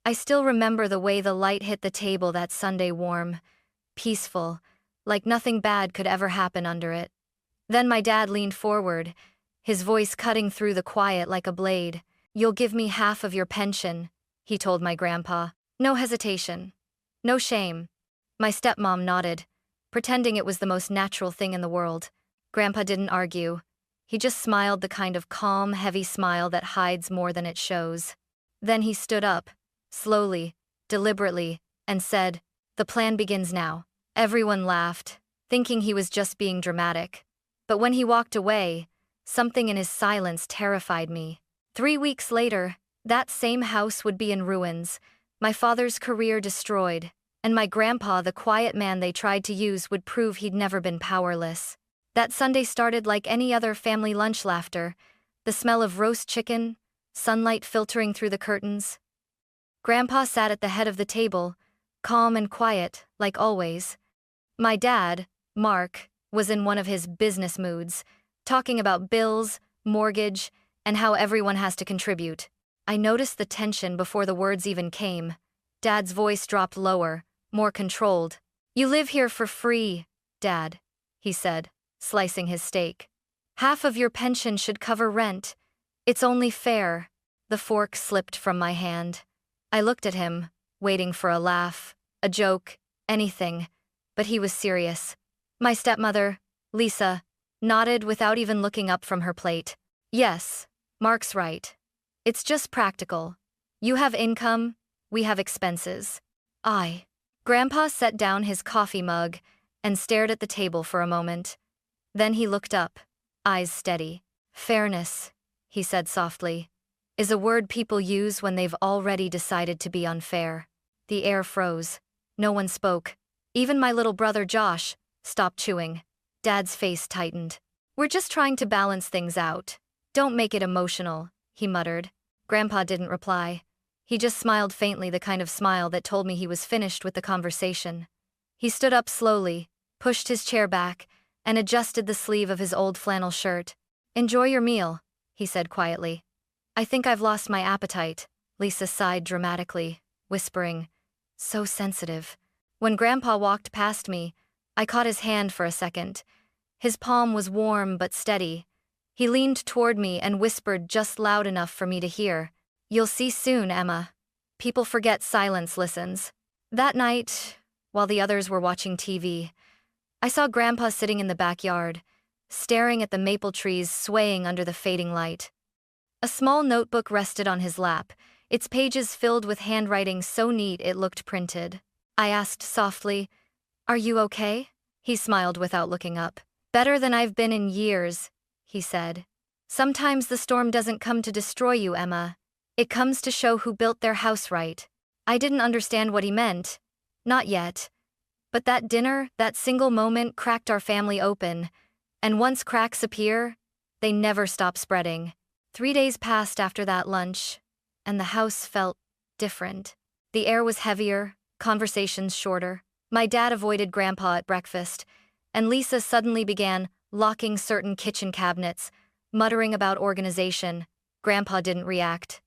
I still remember the way the light hit the table that Sunday, warm, peaceful, like nothing bad could ever happen under it. Then my dad leaned forward, his voice cutting through the quiet like a blade. "You'll give me half of your pension," he told my grandpa. No hesitation. No shame. My stepmom nodded, pretending it was the most natural thing in the world. Grandpa didn't argue. He just smiled, the kind of calm, heavy smile that hides more than it shows. Then he stood up, slowly, deliberately, and said, "The plan begins now." Everyone laughed, thinking he was just being dramatic. But when he walked away, something in his silence terrified me. 3 weeks later, that same house would be in ruins, my father's career destroyed, and my grandpa, the quiet man they tried to use, would prove he'd never been powerless. That Sunday started like any other family lunch: laughter, the smell of roast chicken, sunlight filtering through the curtains. Grandpa sat at the head of the table, calm and quiet, like always. My dad, Mark, was in one of his business moods, talking about bills, mortgage, and how everyone has to contribute. I noticed the tension before the words even came. Dad's voice dropped lower, more controlled. "You live here for free, Dad," he said, slicing his steak. "Half of your pension should cover rent. It's only fair." The fork slipped from my hand. I looked at him, waiting for a laugh, a joke, anything, but he was serious. My stepmother, Lisa, nodded without even looking up from her plate. "Yes, Mark's right. It's just practical. You have income, we have expenses." Grandpa set down his coffee mug and stared at the table for a moment. Then he looked up, eyes steady. "Fairness," he said softly, "is a word people use when they've already decided to be unfair." The air froze. No one spoke. Even my little brother Josh stopped chewing. Dad's face tightened. "We're just trying to balance things out. Don't make it emotional," he muttered. Grandpa didn't reply. He just smiled faintly, the kind of smile that told me he was finished with the conversation. He stood up slowly, pushed his chair back, and adjusted the sleeve of his old flannel shirt. "Enjoy your meal," he said quietly. "I think I've lost my appetite." Lisa sighed dramatically, whispering, "So sensitive." When Grandpa walked past me, I caught his hand for a second. His palm was warm but steady. He leaned toward me and whispered just loud enough for me to hear, "You'll see soon, Emma. People forget silence listens." That night, while the others were watching TV, I saw Grandpa sitting in the backyard, staring at the maple trees swaying under the fading light. A small notebook rested on his lap, its pages filled with handwriting so neat it looked printed. I asked softly, "Are you okay?" He smiled without looking up. "Better than I've been in years," he said. "Sometimes the storm doesn't come to destroy you, Emma. It comes to show who built their house right." I didn't understand what he meant. Not yet. But that dinner, that single moment, cracked our family open. And once cracks appear, they never stop spreading. 3 days passed after that lunch, and the house felt different. The air was heavier, conversations shorter. My dad avoided Grandpa at breakfast, and Lisa suddenly began locking certain kitchen cabinets, muttering about organization. Grandpa didn't react.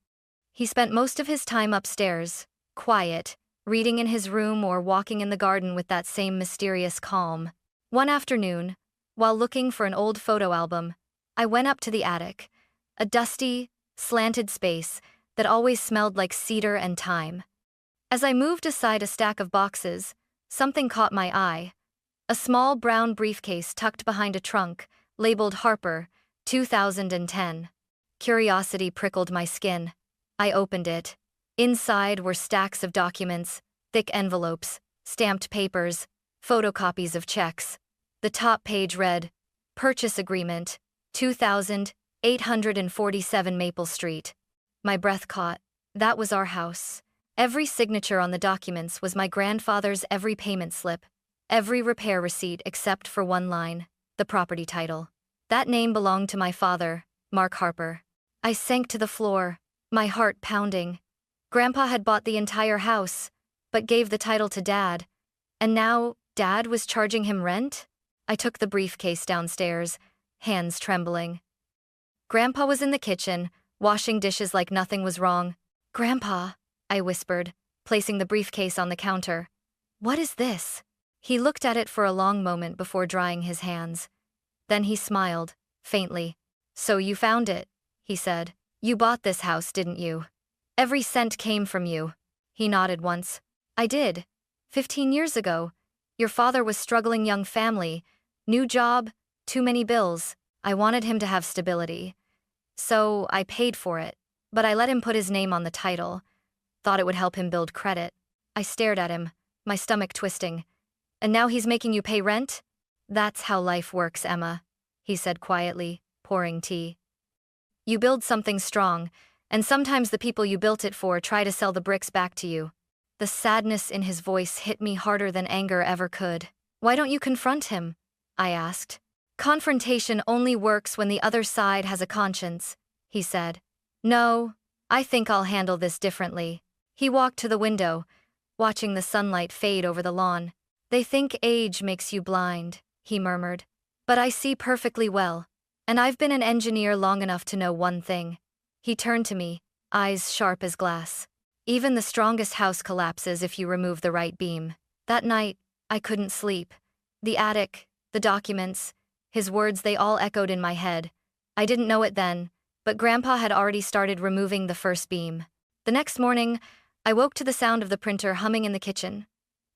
He spent most of his time upstairs, quiet, reading in his room or walking in the garden with that same mysterious calm. One afternoon, while looking for an old photo album, I went up to the attic, a dusty, slanted space that always smelled like cedar and thyme. As I moved aside a stack of boxes, something caught my eye. A small brown briefcase tucked behind a trunk, labeled Harper, 2010. Curiosity prickled my skin. I opened it. Inside were stacks of documents, thick envelopes, stamped papers, photocopies of checks. The top page read, "Purchase Agreement, 2847 Maple Street." My breath caught. That was our house. Every signature on the documents was my grandfather's, every payment slip, every repair receipt except for one line, the property title. That name belonged to my father, Mark Harper. I sank to the floor, my heart pounding. Grandpa had bought the entire house, but gave the title to Dad. And now, Dad was charging him rent? I took the briefcase downstairs, hands trembling. Grandpa was in the kitchen, washing dishes like nothing was wrong. "Grandpa," I whispered, placing the briefcase on the counter. What is this? He looked at it for a long moment before drying his hands. Then he smiled, faintly. So you found it, he said. You bought this house, didn't you? Every cent came from you. He nodded once. I did. 15 years ago. Your father was struggling young family, new job, too many bills. I wanted him to have stability. So I paid for it, but I let him put his name on the title. Thought it would help him build credit. I stared at him, my stomach twisting. And now he's making you pay rent? That's how life works, Emma, he said quietly, pouring tea. You build something strong, and sometimes the people you built it for try to sell the bricks back to you. The sadness in his voice hit me harder than anger ever could. Why don't you confront him? I asked. Confrontation only works when the other side has a conscience, he said. No, I think I'll handle this differently. He walked to the window, watching the sunlight fade over the lawn. They think age makes you blind, he murmured. But I see perfectly well, and I've been an engineer long enough to know one thing. He turned to me, eyes sharp as glass. Even the strongest house collapses if you remove the right beam. That night, I couldn't sleep. The attic, the documents, his words, they all echoed in my head. I didn't know it then, but Grandpa had already started removing the first beam. The next morning, I woke to the sound of the printer humming in the kitchen.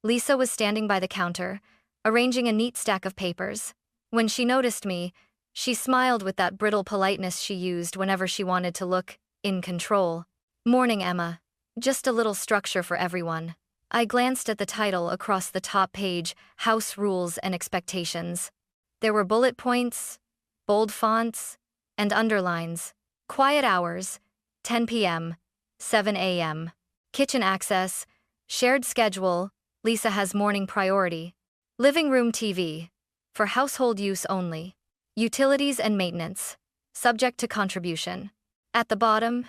Lisa was standing by the counter, arranging a neat stack of papers. When she noticed me, she smiled with that brittle politeness she used whenever she wanted to look in control. Morning, Emma. Just a little structure for everyone. I glanced at the title across the top page, House Rules and Expectations. There were bullet points, bold fonts, and underlines. Quiet hours, 10 p.m., 7 a.m. Kitchen access, shared schedule, Lisa has morning priority. Living room TV, for household use only. Utilities and maintenance, subject to contribution. At the bottom,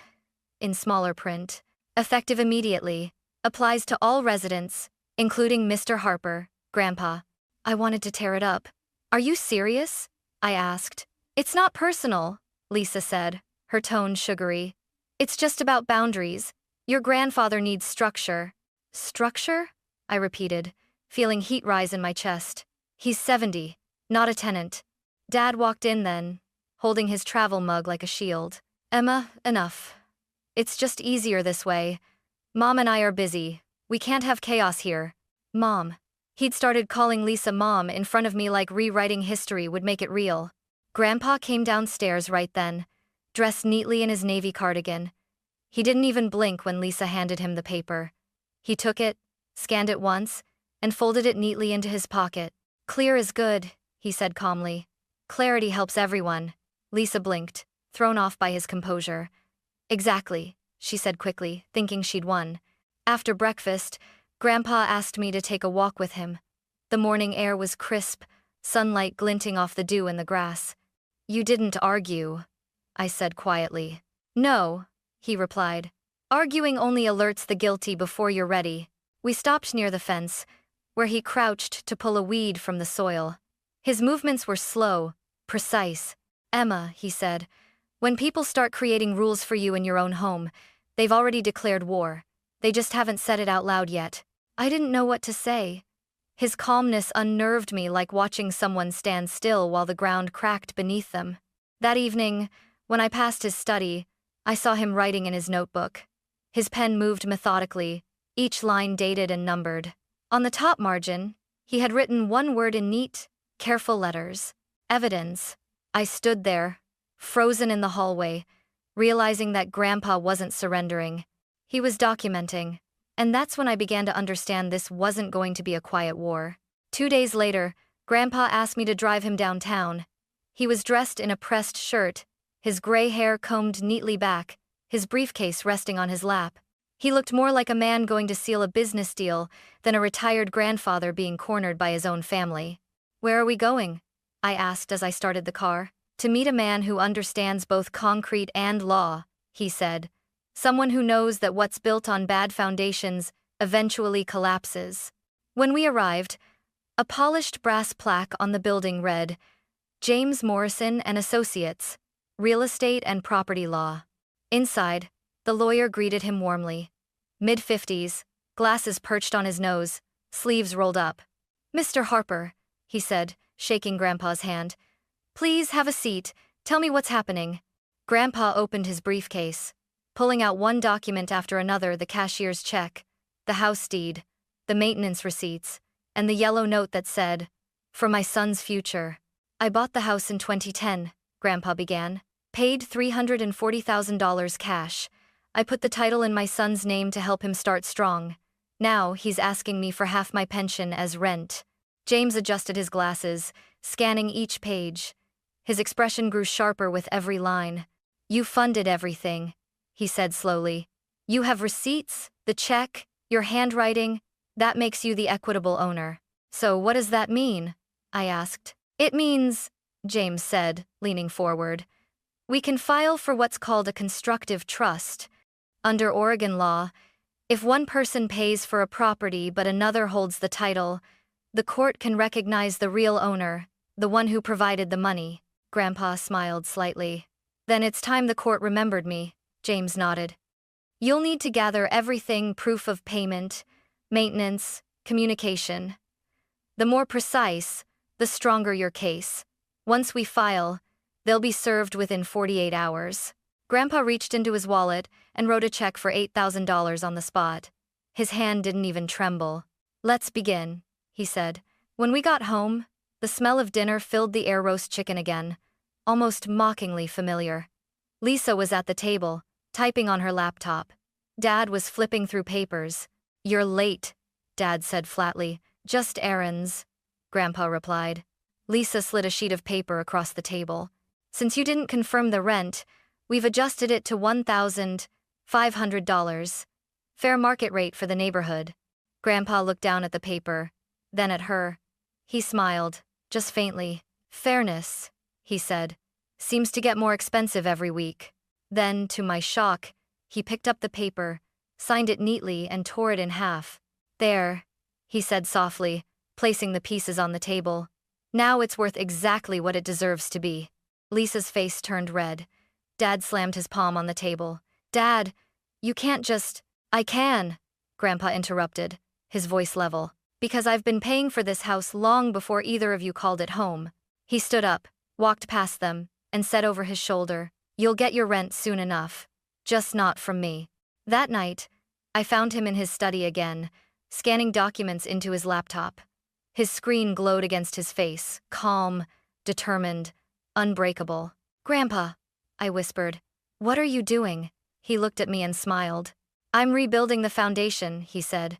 in smaller print, effective immediately, applies to all residents, including Mr. Harper, Grandpa. I wanted to tear it up. Are you serious? I asked. It's not personal, Lisa said, her tone sugary. It's just about boundaries. Your grandfather needs structure. Structure? I repeated, feeling heat rise in my chest. He's 70, not a tenant. Dad walked in then, holding his travel mug like a shield. Emma, enough. It's just easier this way. Mom and I are busy. We can't have chaos here. Mom. He'd started calling Lisa Mom in front of me like rewriting history would make it real. Grandpa came downstairs right then, dressed neatly in his navy cardigan. He didn't even blink when Lisa handed him the paper. He took it, scanned it once, and folded it neatly into his pocket. Clear is good, he said calmly. Clarity helps everyone. Lisa blinked, thrown off by his composure. Exactly, she said quickly, thinking she'd won. After breakfast, Grandpa asked me to take a walk with him. The morning air was crisp, sunlight glinting off the dew in the grass. You didn't argue, I said quietly. No, he replied. Arguing only alerts the guilty before you're ready. We stopped near the fence, where he crouched to pull a weed from the soil. His movements were slow, precise. Emma, he said, when people start creating rules for you in your own home, they've already declared war. They just haven't said it out loud yet. I didn't know what to say. His calmness unnerved me like watching someone stand still while the ground cracked beneath them. That evening, when I passed his study, I saw him writing in his notebook. His pen moved methodically, each line dated and numbered. On the top margin, he had written one word in neat, careful letters. Evidence. I stood there, frozen in the hallway, realizing that Grandpa wasn't surrendering. He was documenting. And that's when I began to understand this wasn't going to be a quiet war. 2 days later, Grandpa asked me to drive him downtown. He was dressed in a pressed shirt, his gray hair combed neatly back, his briefcase resting on his lap. He looked more like a man going to seal a business deal than a retired grandfather being cornered by his own family. Where are we going? I asked as I started the car. To meet a man who understands both concrete and law, he said. Someone who knows that what's built on bad foundations eventually collapses. When we arrived, a polished brass plaque on the building read, James Morrison and Associates, Real Estate and Property Law. Inside, the lawyer greeted him warmly. mid-50s, glasses perched on his nose, sleeves rolled up. "Mr. Harper," he said, shaking Grandpa's hand. "Please have a seat. Tell me what's happening." Grandpa opened his briefcase, pulling out one document after another: the cashier's check, the house deed, the maintenance receipts, and the yellow note that said, "For my son's future." "I bought the house in 2010, Grandpa began. "Paid $340,000 cash. I put the title in my son's name to help him start strong. Now he's asking me for half my pension as rent." James adjusted his glasses, scanning each page. His expression grew sharper with every line. "You funded everything," he said slowly. "You have receipts, the check, your handwriting. That makes you the equitable owner." "So what does that mean?" I asked. "It means," James said, leaning forward, "we can file for what's called a constructive trust. Under Oregon law, if one person pays for a property but another holds the title, the court can recognize the real owner, the one who provided the money." Grandpa smiled slightly. "Then it's time the court remembered me," James nodded. "You'll need to gather everything: proof of payment, maintenance, communication. The more precise, the stronger your case. Once we file, they'll be served within 48 hours. Grandpa reached into his wallet and wrote a check for $8,000 on the spot. His hand didn't even tremble. "Let's begin," he said. When we got home, the smell of dinner filled the air: roast chicken again, almost mockingly familiar. Lisa was at the table, typing on her laptop. Dad was flipping through papers. "You're late," Dad said flatly. "Just errands," Grandpa replied. Lisa slid a sheet of paper across the table. "Since you didn't confirm the rent, we've adjusted it to $1,500. Fair market rate for the neighborhood." Grandpa looked down at the paper, then at her. He smiled, just faintly. "Fairness," he said, "seems to get more expensive every week." Then, to my shock, he picked up the paper, signed it neatly, and tore it in half. "There," he said softly, placing the pieces on the table. "Now it's worth exactly what it deserves to be." Lisa's face turned red. Dad slammed his palm on the table. "Dad, you can't just—" "I can," Grandpa interrupted, his voice level, "because I've been paying for this house long before either of you called it home." He stood up, walked past them, and said over his shoulder, "You'll get your rent soon enough. Just not from me." That night, I found him in his study again, scanning documents into his laptop. His screen glowed against his face, calm, determined, unbreakable. "Grandpa," I whispered, "what are you doing?" He looked at me and smiled. "I'm rebuilding the foundation," he said.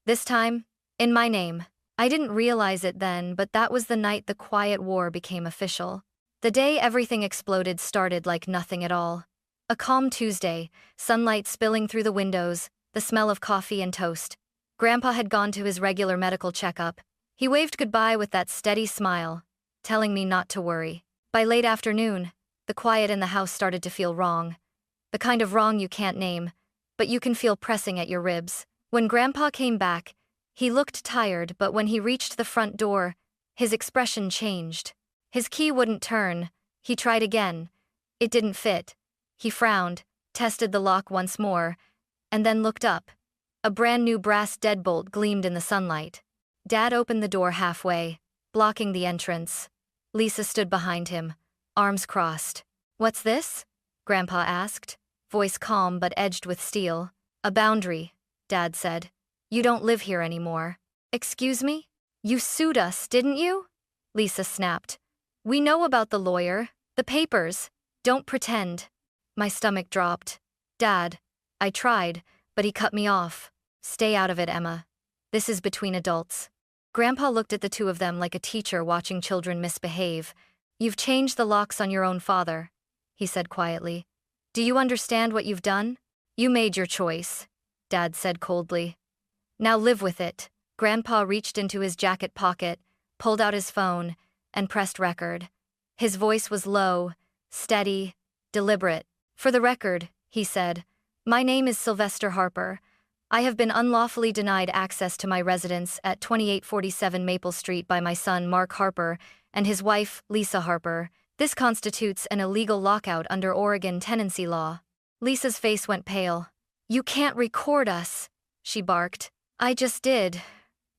"This time, in my name." I didn't realize it then, but that was the night the quiet war became official. The day everything exploded started like nothing at all. A calm Tuesday, sunlight spilling through the windows, the smell of coffee and toast. Grandpa had gone to his regular medical checkup. He waved goodbye with that steady smile, telling me not to worry. By late afternoon, the quiet in the house started to feel wrong. The kind of wrong you can't name, but you can feel pressing at your ribs. When Grandpa came back, he looked tired, but when he reached the front door, his expression changed. His key wouldn't turn. He tried again. It didn't fit. He frowned, tested the lock once more, and then looked up. A brand new brass deadbolt gleamed in the sunlight. Dad opened the door halfway, blocking the entrance. Lisa stood behind him, arms crossed. "What's this?" Grandpa asked, voice calm but edged with steel. "A boundary," Dad said. "You don't live here anymore." "Excuse me? You sued us, didn't you?" Lisa snapped. "We know about the lawyer, the papers. Don't pretend." My stomach dropped. "Dad," I tried, but he cut me off. "Stay out of it, Emma. This is between adults." Grandpa looked at the two of them like a teacher watching children misbehave. "You've changed the locks on your own father," he said quietly. "Do you understand what you've done? You made your choice," Dad said coldly. "Now live with it." Grandpa reached into his jacket pocket, pulled out his phone, and pressed record. His voice was low, steady, deliberate. "For the record," he said, "my name is Sylvester Harper. I have been unlawfully denied access to my residence at 2847 Maple Street by my son Mark Harper and his wife Lisa Harper. This constitutes an illegal lockout under Oregon tenancy law." Lisa's face went pale. You can't record us, she barked. I just did,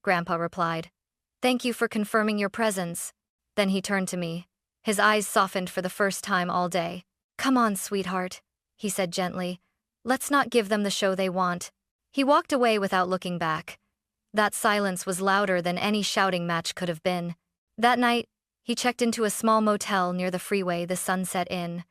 Grandpa replied. Thank you for confirming your presence. Then he turned to me. His eyes softened for the first time all day. Come on, sweetheart, he said gently. Let's not give them the show they want. He walked away without looking back. That silence was louder than any shouting match could have been. That night, he checked into a small motel near the freeway, the Sunset Inn.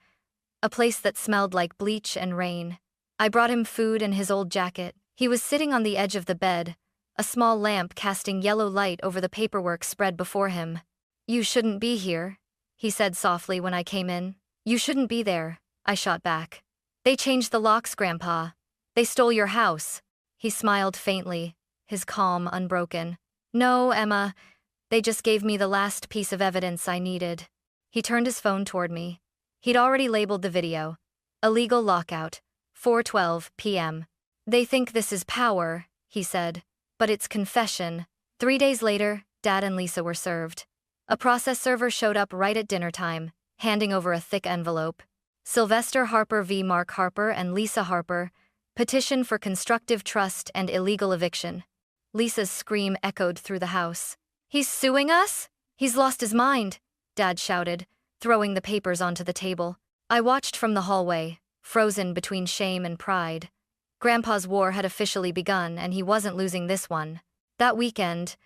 A place that smelled like bleach and rain. I brought him food and his old jacket. He was sitting on the edge of the bed, a small lamp casting yellow light over the paperwork spread before him. You shouldn't be here, he said softly when I came in. You shouldn't be there, I shot back. They changed the locks, Grandpa. They stole your house. He smiled faintly, his calm unbroken. No, Emma, they just gave me the last piece of evidence I needed. He turned his phone toward me. He'd already labeled the video. Illegal lockout, 4:12 p.m. They think this is power, he said, but it's confession. 3 days later, Dad and Lisa were served. A process server showed up right at dinner time, handing over a thick envelope. Sylvester Harper v. Mark Harper and Lisa Harper, petition for constructive trust and illegal eviction. Lisa's scream echoed through the house. He's suing us? He's lost his mind, Dad shouted, throwing the papers onto the table. I watched from the hallway, frozen between shame and pride. Grandpa's war had officially begun, and he wasn't losing this one. That weekend,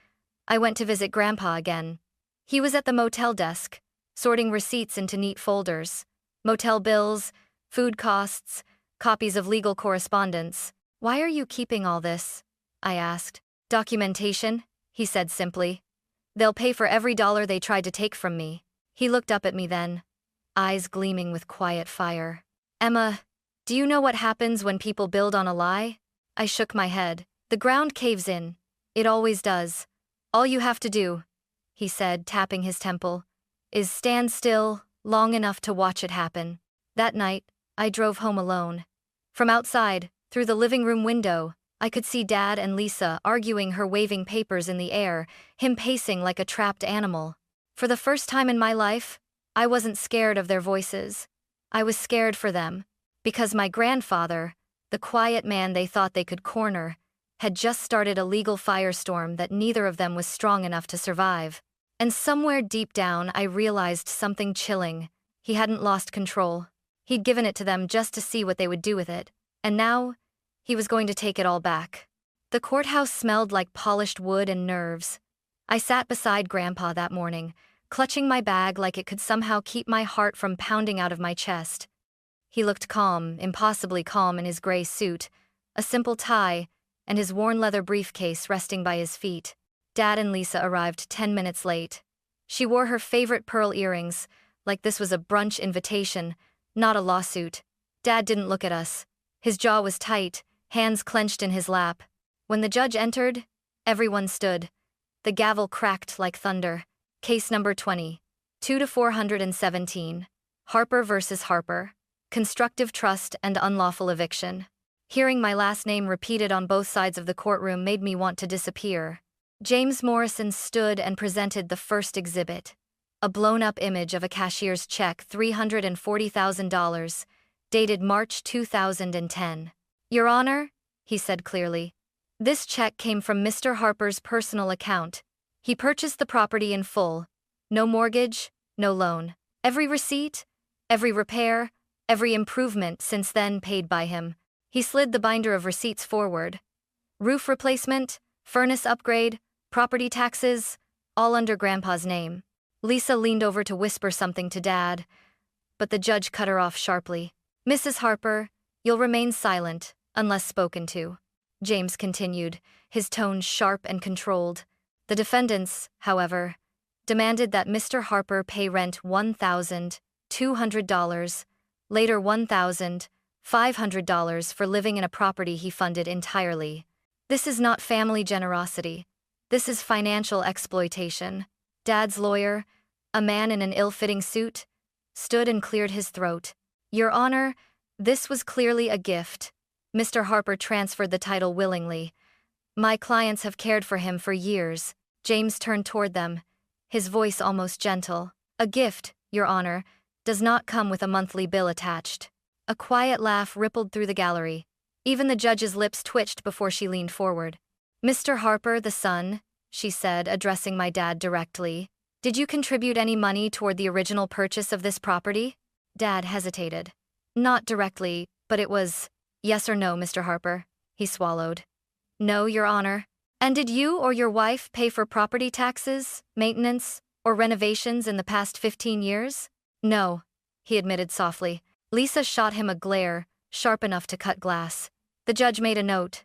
I went to visit Grandpa again. He was at the motel desk, sorting receipts into neat folders. Motel bills, food costs, copies of legal correspondence. Why are you keeping all this? I asked. Documentation, he said simply. They'll pay for every dollar they tried to take from me. He looked up at me then, eyes gleaming with quiet fire. Emma, do you know what happens when people build on a lie? I shook my head. The ground caves in. It always does. All you have to do, he said, tapping his temple, is stand still long enough to watch it happen. That night, I drove home alone. From outside, through the living room window, I could see Dad and Lisa arguing, her waving papers in the air, him pacing like a trapped animal. For the first time in my life, I wasn't scared of their voices. I was scared for them, because my grandfather, the quiet man they thought they could corner, had just started a legal firestorm that neither of them was strong enough to survive. And somewhere deep down, I realized something chilling. He hadn't lost control. He'd given it to them just to see what they would do with it. And now, he was going to take it all back. The courthouse smelled like polished wood and nerves. I sat beside Grandpa that morning, clutching my bag like it could somehow keep my heart from pounding out of my chest. He looked calm, impossibly calm in his gray suit, a simple tie, and his worn leather briefcase resting by his feet. Dad and Lisa arrived 10 minutes late. She wore her favorite pearl earrings, like this was a brunch invitation, not a lawsuit. Dad didn't look at us. His jaw was tight, hands clenched in his lap. When the judge entered, everyone stood. The gavel cracked like thunder. Case number 20. 2-417. Harper versus Harper. Constructive trust and unlawful eviction. Hearing my last name repeated on both sides of the courtroom made me want to disappear. James Morrison stood and presented the first exhibit. A blown-up image of a cashier's check, $340,000, dated March 2010. Your Honor, he said clearly, this check came from Mr. Harper's personal account. He purchased the property in full. No mortgage, no loan. Every receipt, every repair, every improvement since then paid by him. He slid the binder of receipts forward. Roof replacement, furnace upgrade, property taxes, all under Grandpa's name. Lisa leaned over to whisper something to Dad, but the judge cut her off sharply. Mrs. Harper, you'll remain silent, unless spoken to. James continued, his tone sharp and controlled. The defendants, however, demanded that Mr. Harper pay rent $1,200, later $1,500 for living in a property he funded entirely. This is not family generosity. This is financial exploitation. Dad's lawyer, a man in an ill-fitting suit, stood and cleared his throat. Your Honor, this was clearly a gift. Mr. Harper transferred the title willingly. My clients have cared for him for years. James turned toward them, his voice almost gentle. A gift, Your Honor, does not come with a monthly bill attached. A quiet laugh rippled through the gallery. Even the judge's lips twitched before she leaned forward. "Mr. Harper, the son," she said, addressing my dad directly, "did you contribute any money toward the original purchase of this property?" Dad hesitated. "Not directly, but it was, yes or no, Mr. Harper," he swallowed. "No, Your Honor." "And did you or your wife pay for property taxes, maintenance, or renovations in the past 15 years? "No," he admitted softly. Lisa shot him a glare, sharp enough to cut glass. The judge made a note.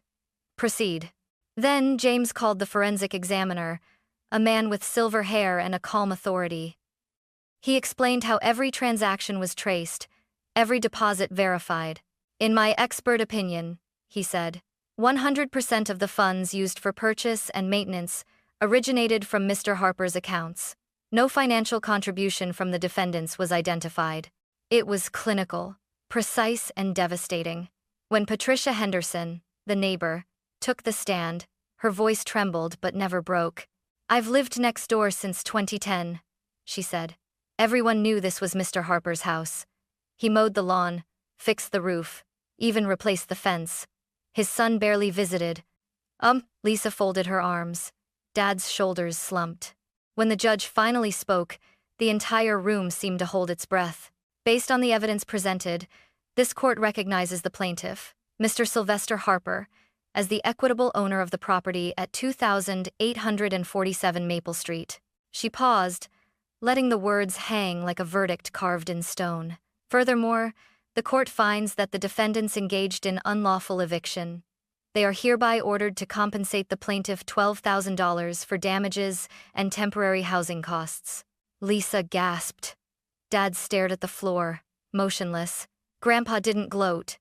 "Proceed." Then James called the forensic examiner, a man with silver hair and a calm authority. He explained how every transaction was traced, every deposit verified. "In my expert opinion," he said, 100% of the funds used for purchase and maintenance originated from Mr. Harper's accounts. No financial contribution from the defendants was identified. It was clinical, precise, and devastating. When Patricia Henderson, the neighbor, took the stand, her voice trembled but never broke. "I've lived next door since 2010, she said. Everyone knew this was Mr. Harper's house. He mowed the lawn, fixed the roof, even replaced the fence. His son barely visited." Lisa folded her arms. Dad's shoulders slumped. When the judge finally spoke, the entire room seemed to hold its breath. Based on the evidence presented, this court recognizes the plaintiff, Mr. Sylvester Harper, as the equitable owner of the property at 2847 Maple Street. She paused, letting the words hang like a verdict carved in stone. Furthermore, the court finds that the defendants engaged in unlawful eviction. They are hereby ordered to compensate the plaintiff $12,000 for damages and temporary housing costs. Lisa gasped. Dad stared at the floor, motionless. Grandpa didn't gloat.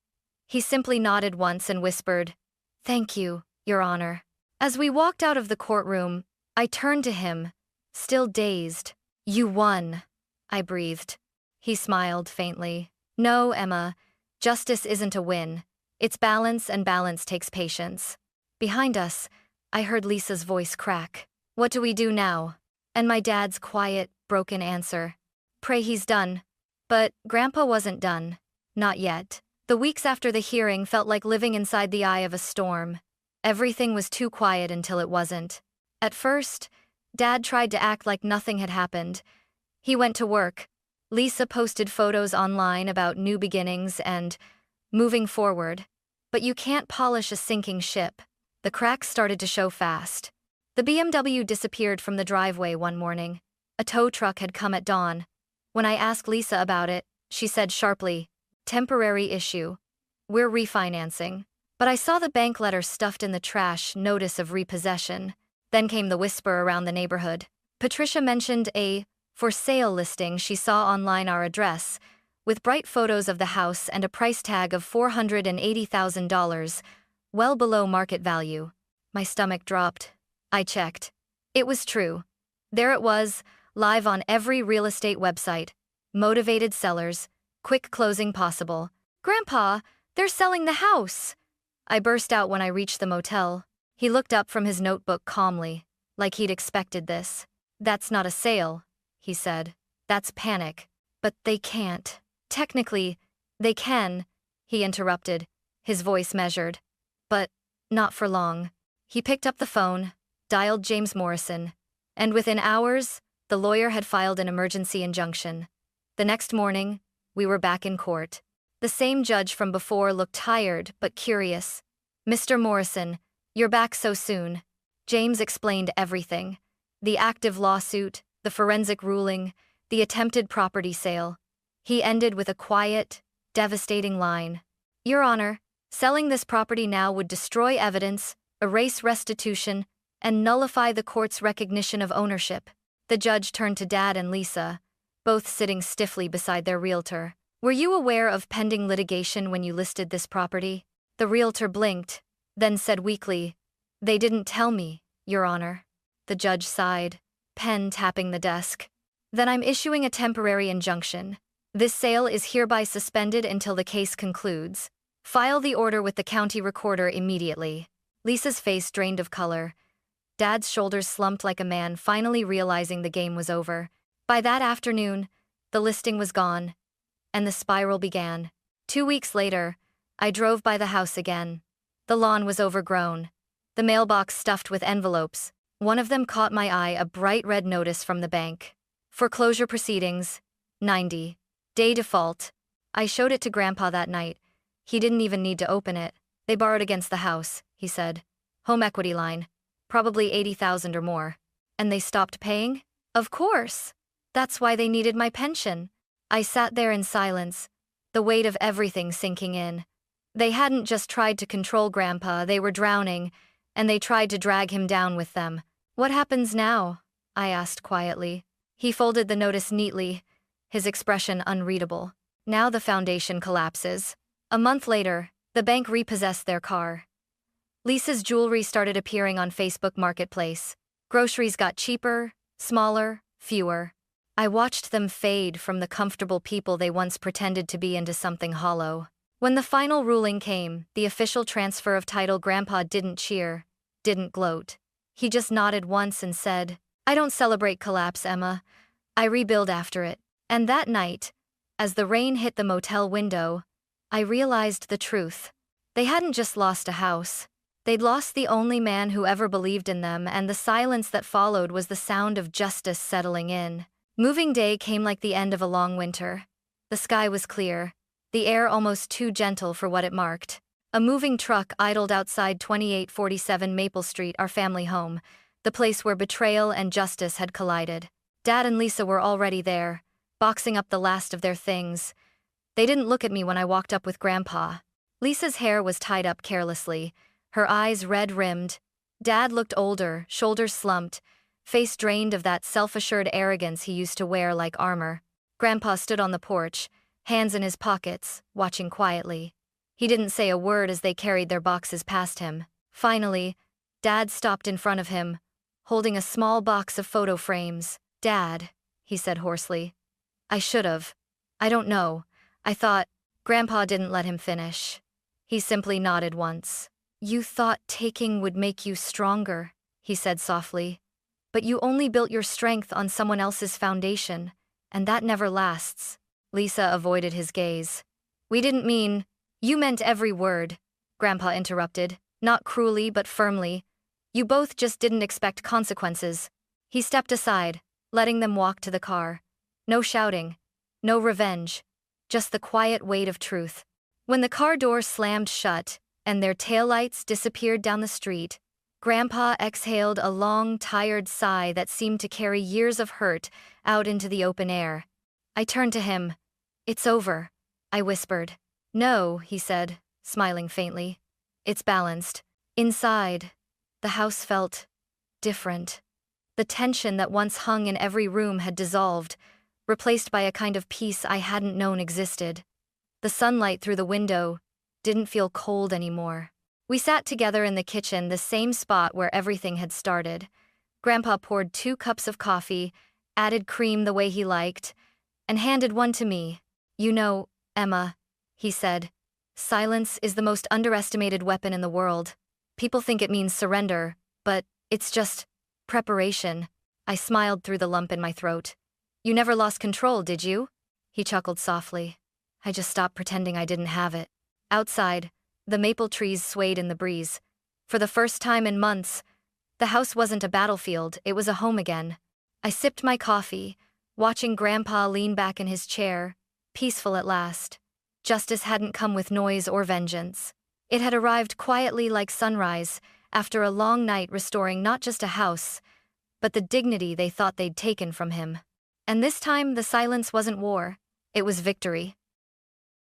He simply nodded once and whispered, "Thank you, Your Honor." As we walked out of the courtroom, I turned to him, still dazed. "You won," I breathed. He smiled faintly. "No, Emma, justice isn't a win. It's balance, and balance takes patience." Behind us, I heard Lisa's voice crack. "What do we do now?" And my dad's quiet, broken answer. "Pray he's done." But Grandpa wasn't done. Not yet. The weeks after the hearing felt like living inside the eye of a storm. Everything was too quiet until it wasn't. At first, Dad tried to act like nothing had happened. He went to work. Lisa posted photos online about new beginnings and moving forward. But you can't polish a sinking ship. The cracks started to show fast. The BMW disappeared from the driveway one morning. A tow truck had come at dawn. When I asked Lisa about it, she said sharply, "Temporary issue. We're refinancing." But I saw the bank letter stuffed in the trash, notice of repossession. Then came the whisper around the neighborhood. Patricia mentioned a for sale listing she saw online, our address, with bright photos of the house and a price tag of $480,000, well below market value. My stomach dropped. I checked. It was true. There it was, live on every real estate website. Motivated sellers, quick closing possible. "Grandpa, they're selling the house!" I burst out when I reached the motel. He looked up from his notebook calmly, like he'd expected this. "That's not a sale," he said. "That's panic." "But they can't." "Technically, they can," he interrupted, his voice measured. "But not for long." He picked up the phone, dialed James Morrison, and within hours, the lawyer had filed an emergency injunction. The next morning, we were back in court. The same judge from before looked tired but curious. "Mr. Morrison, you're back so soon." James explained everything. The active lawsuit, the forensic ruling, the attempted property sale. He ended with a quiet, devastating line. "Your Honor, selling this property now would destroy evidence, erase restitution, and nullify the court's recognition of ownership." The judge turned to Dad and Lisa, both sitting stiffly beside their realtor. "Were you aware of pending litigation when you listed this property?" The realtor blinked, then said weakly, "They didn't tell me, Your Honor." The judge sighed, pen tapping the desk. "Then I'm issuing a temporary injunction. This sale is hereby suspended until the case concludes. File the order with the county recorder immediately." Lisa's face drained of color. Dad's shoulders slumped like a man finally realizing the game was over. By that afternoon, the listing was gone, and the spiral began. 2 weeks later, I drove by the house again. The lawn was overgrown. The mailbox stuffed with envelopes. One of them caught my eye, a bright red notice from the bank. Foreclosure proceedings, 90. Day default. I showed it to Grandpa that night. He didn't even need to open it. They borrowed against the house, he said. Home equity line. Probably 80,000 or more. And they stopped paying? Of course. That's why they needed my pension. I sat there in silence, the weight of everything sinking in. They hadn't just tried to control Grandpa, they were drowning, and they tried to drag him down with them. What happens now? I asked quietly. He folded the notice neatly, his expression unreadable. Now the foundation collapses. A month later, the bank repossessed their car. Lisa's jewelry started appearing on Facebook Marketplace. Groceries got cheaper, smaller, fewer. I watched them fade from the comfortable people they once pretended to be into something hollow. When the final ruling came, the official transfer of title, Grandpa didn't cheer, didn't gloat. He just nodded once and said, "I don't celebrate collapse, Emma. I rebuild after it." And that night, as the rain hit the motel window, I realized the truth. They hadn't just lost a house. They'd lost the only man who ever believed in them, and the silence that followed was the sound of justice settling in. Moving day came like the end of a long winter. The sky was clear, the air almost too gentle for what it marked. A moving truck idled outside 2847 Maple Street, our family home, the place where betrayal and justice had collided. Dad and Lisa were already there, boxing up the last of their things. They didn't look at me when I walked up with Grandpa. Lisa's hair was tied up carelessly, her eyes red-rimmed. Dad looked older, shoulders slumped, face drained of that self-assured arrogance he used to wear like armor. Grandpa stood on the porch, hands in his pockets, watching quietly. He didn't say a word as they carried their boxes past him. Finally, Dad stopped in front of him, holding a small box of photo frames. "Dad," he said hoarsely. "I should've. I don't know. I thought..." Grandpa didn't let him finish. He simply nodded once. "You thought taking would make you stronger," he said softly. "But you only built your strength on someone else's foundation, and that never lasts." Lisa avoided his gaze. "We didn't mean..." "You meant every word," Grandpa interrupted, not cruelly but firmly. "You both just didn't expect consequences." He stepped aside, letting them walk to the car. No shouting, no revenge, just the quiet weight of truth. When the car door slammed shut and their taillights disappeared down the street, Grandpa exhaled a long, tired sigh that seemed to carry years of hurt out into the open air. I turned to him. "It's over," I whispered. "No," he said, smiling faintly. "It's balanced." Inside, the house felt different. The tension that once hung in every room had dissolved, replaced by a kind of peace I hadn't known existed. The sunlight through the window didn't feel cold anymore. We sat together in the kitchen, the same spot where everything had started. Grandpa poured 2 cups of coffee, added cream the way he liked, and handed one to me. "You know, Emma," he said, "silence is the most underestimated weapon in the world. People think it means surrender, but it's just preparation." I smiled through the lump in my throat. "You never lost control, did you?" He chuckled softly. "I just stopped pretending I didn't have it." Outside, the maple trees swayed in the breeze. For the first time in months, the house wasn't a battlefield, it was a home again. I sipped my coffee, watching Grandpa lean back in his chair, peaceful at last. Justice hadn't come with noise or vengeance. It had arrived quietly like sunrise, after a long night, restoring not just a house, but the dignity they thought they'd taken from him. And this time, the silence wasn't war, it was victory.